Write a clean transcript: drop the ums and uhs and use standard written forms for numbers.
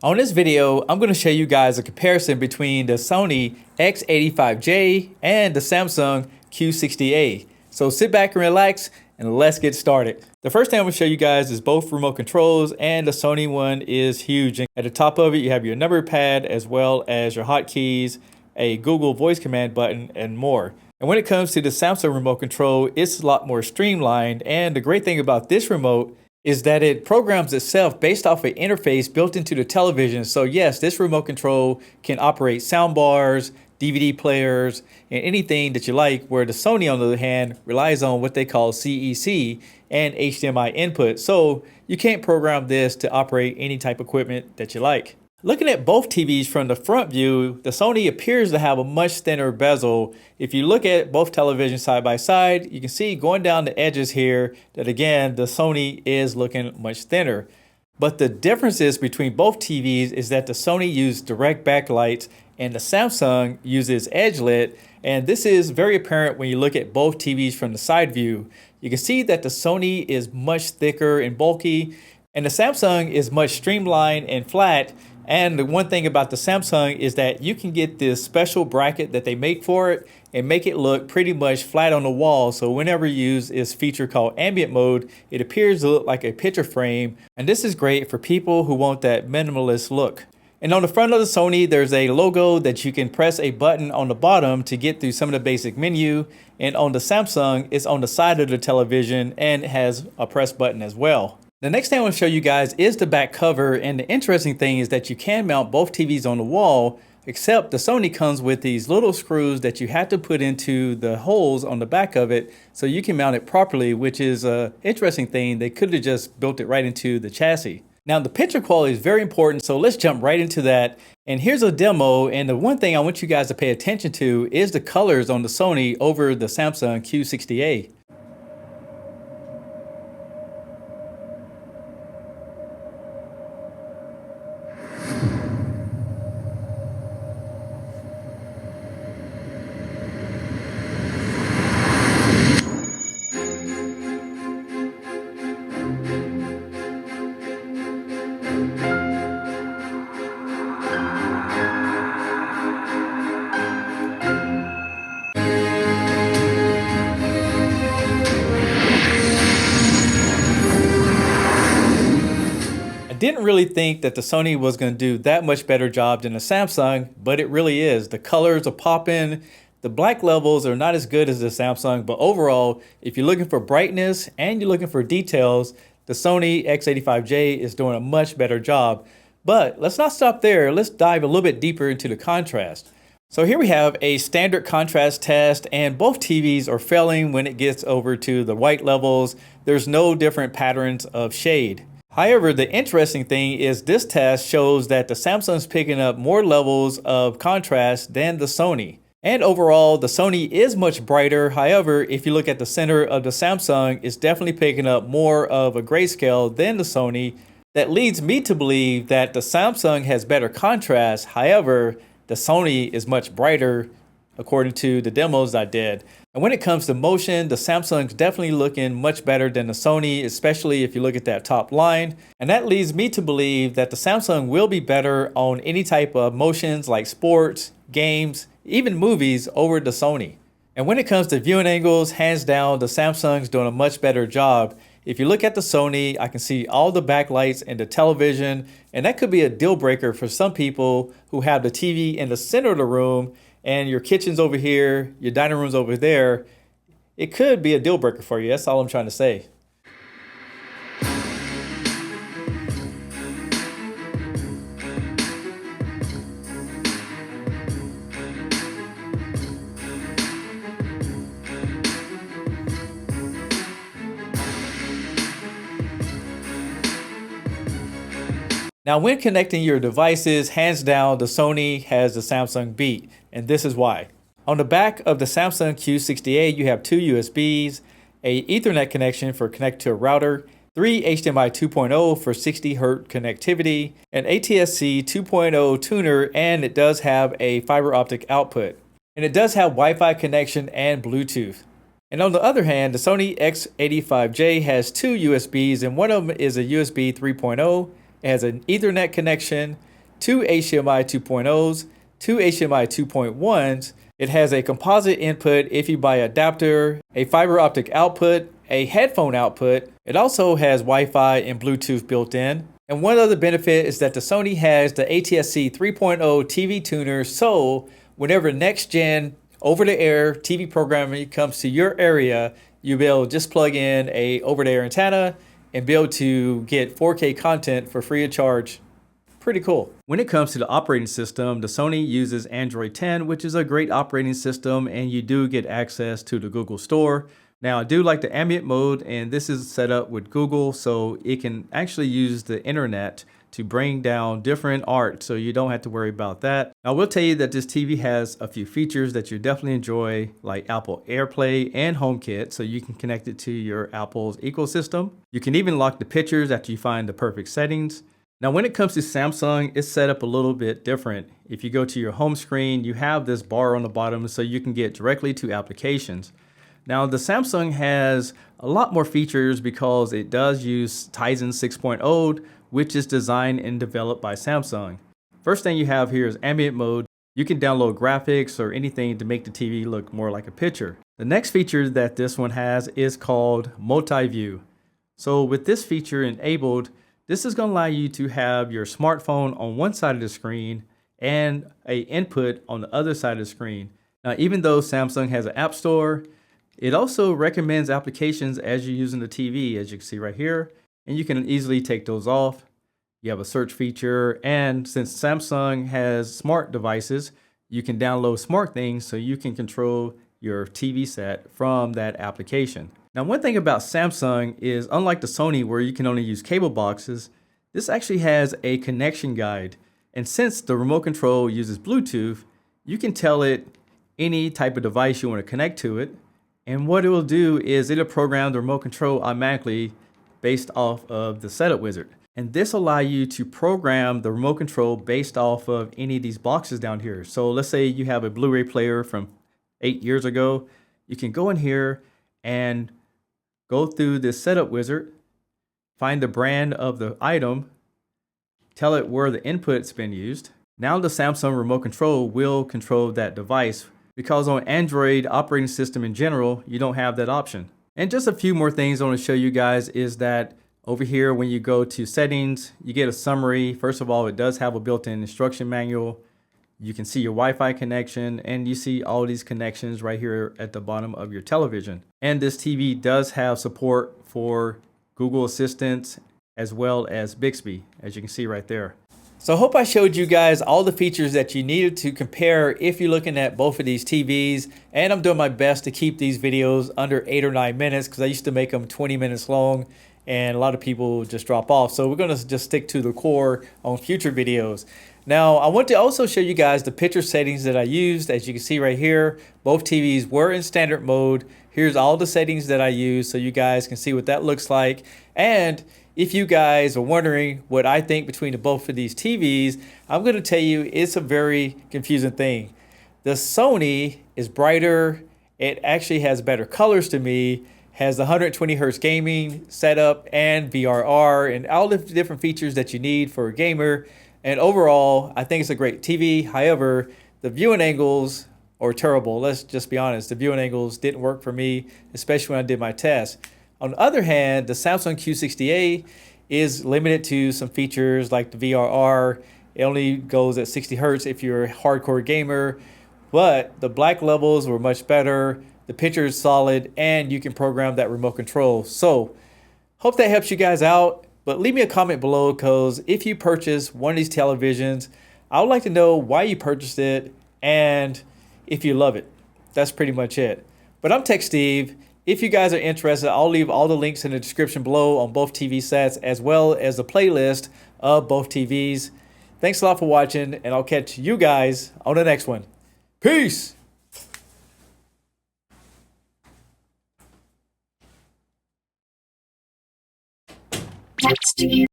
On this video, I'm going to show you guys a comparison between the Sony X85J and the Samsung Q60A. So sit back and relax and let's get started. The first thing I'm going to show you guys is both remote controls, and the Sony one is huge. At the top of it, you have your number pad as well as your hotkeys, a Google voice command button, and more. And when it comes to the Samsung remote control, it's a lot more streamlined, and the great thing about this remote is that it programs itself based off an interface built into the television. So yes, this remote control can operate sound bars, DVD players, and anything that you like, where the Sony, on the other hand, relies on what they call CEC and HDMI input. So you can't program this to operate any type of equipment that you like. Looking at both TVs from the front view, the Sony appears to have a much thinner bezel. If you look at both televisions side by side, you can see going down the edges here that again, the Sony is looking much thinner. But the differences between both TVs is that the Sony used direct backlights and the Samsung uses edge lit. And this is very apparent when you look at both TVs from the side view. You can see that the Sony is much thicker and bulky, and the Samsung is much streamlined and flat. And the one thing about the Samsung is that you can get this special bracket that they make for it and make it look pretty much flat on the wall. So whenever you use this feature called ambient mode, it appears to look like a picture frame. And this is great for people who want that minimalist look. And on the front of the Sony, there's a logo that you can press a button on the bottom to get through some of the basic menu. And on the Samsung, it's on the side of the television and has a press button as well. The next thing I want to show you guys is the back cover, and the interesting thing is that you can mount both TVs on the wall, except the Sony comes with these little screws that you have to put into the holes on the back of it so you can mount it properly, which is an interesting thing. They could have just built it right into the chassis. Now the picture quality is very important, so let's jump right into that. And here's a demo, and the one thing I want you guys to pay attention to is the colors on the Sony over the Samsung Q60A. Didn't really think that the Sony was going to do that much better job than the Samsung, but it really is. The colors are popping. The black levels are not as good as the Samsung, but overall, if you're looking for brightness and you're looking for details, the Sony X85J is doing a much better job. But let's not stop there. Let's dive a little bit deeper into the contrast. So here we have a standard contrast test, and both TVs are failing when it gets over to the white levels. There's no different patterns of shade. However, the interesting thing is this test shows that the Samsung's picking up more levels of contrast than the Sony. And overall, the Sony is much brighter. However, if you look at the center of the Samsung, it's definitely picking up more of a grayscale than the Sony. That leads me to believe that the Samsung has better contrast. However, the Sony is much brighter according to the demos I did. And when it comes to motion, the Samsung's definitely looking much better than the Sony, especially if you look at that top line. And that leads me to believe that the Samsung will be better on any type of motions like sports, games, even movies over the Sony. And when it comes to viewing angles, hands down, the Samsung's doing a much better job. If you look at the Sony, I can see all the backlights in the television, and that could be a deal breaker for some people who have the TV in the center of the room and your kitchen's over here, your dining room's over there. It could be a deal breaker for you. That's all I'm trying to say. Now, when connecting your devices, hands down, the Sony has the Samsung beat, and this is why. On the back of the Samsung Q60A, you have two USBs, a Ethernet connection for connect to a router, 3 HDMI 2.0 for 60 Hz connectivity, an ATSC 2.0 tuner, and it does have a fiber optic output. And it does have Wi-Fi connection and Bluetooth. And on the other hand, the Sony X85J has two USBs, and one of them is a USB 3.0. It has an Ethernet connection, 2 HDMI 2.0s, 2 HDMI 2.1s. It has a composite input if you buy an adapter, a fiber optic output, a headphone output. It also has Wi-Fi and Bluetooth built in. And one other benefit is that the Sony has the ATSC 3.0 TV tuner, so whenever next gen over-the-air TV programming comes to your area, you'll be able to just plug in a over-the-air antenna and be able to get 4K content for free of charge. Pretty cool. When it comes to the operating system, the Sony uses Android 10, which is a great operating system, and you do get access to the Google Store. Now, I do like the ambient mode, and this is set up with Google, so it can actually use the internet to bring down different art, so you don't have to worry about that. I will tell you that this TV has a few features that you definitely enjoy, like Apple AirPlay and HomeKit, so you can connect it to your Apple's ecosystem. You can even lock the pictures after you find the perfect settings. Now, when it comes to Samsung, it's set up a little bit different. If you go to your home screen, you have this bar on the bottom so you can get directly to applications. Now, the Samsung has a lot more features because it does use Tizen 6.0, which is designed and developed by Samsung. First thing you have here is ambient mode. You can download graphics or anything to make the TV look more like a picture. The next feature that this one has is called multi-view. So with this feature enabled, this is going to allow you to have your smartphone on one side of the screen and an input on the other side of the screen. Now, even though Samsung has an app store, it also recommends applications as you're using the TV, as you can see right here, and you can easily take those off. You have a search feature, and since Samsung has smart devices, you can download smart things so you can control your TV set from that application. Now, one thing about Samsung is, unlike the Sony where you can only use cable boxes, this actually has a connection guide. And since the remote control uses Bluetooth, you can tell it any type of device you want to connect to it. And what it will do is it'll program the remote control automatically based off of the setup wizard. And this allow you to program the remote control based off of any of these boxes down here. So let's say you have a Blu-ray player from 8 years ago. You can go in here and go through this setup wizard, find the brand of the item, tell it where the input's been used. Now the Samsung remote control will control that device, because on Android operating system in general, you don't have that option. And just a few more things I want to show you guys is that over here, when you go to settings, you get a summary. First of all, it does have a built-in instruction manual. You can see your Wi-Fi connection, and you see all these connections right here at the bottom of your television. And this TV does have support for Google Assistant as well as Bixby, as you can see right there. So I hope I showed you guys all the features that you needed to compare if you're looking at both of these TVs. And I'm doing my best to keep these videos under 8 or 9 minutes because I used to make them 20 minutes long and a lot of people just drop off. So we're going to just stick to the core on future videos. Now, I want to also show you guys the picture settings that I used. As you can see right here, both TVs were in standard mode. Here's all the settings that I used so you guys can see what that looks like. And if you guys are wondering what I think between the both of these TVs, I'm going to tell you it's a very confusing thing. The Sony is brighter. It actually has better colors to me, has the 120 hertz gaming setup and VRR and all the different features that you need for a gamer. And overall, I think it's a great TV. However, the viewing angles are terrible. Let's just be honest. The viewing angles didn't work for me, especially when I did my test. On the other hand, the Samsung Q60A is limited to some features like the VRR. It only goes at 60 hertz if you're a hardcore gamer, but the black levels were much better. The picture is solid, and you can program that remote control. So, hope that helps you guys out. But leave me a comment below, because if you purchase one of these televisions, I would like to know why you purchased it and if you love it. That's pretty much it. But I'm Tech Steve. If you guys are interested, I'll leave all the links in the description below on both TV sets as well as the playlist of both TVs. Thanks a lot for watching, and I'll catch you guys on the next one. Peace! Tech Steve.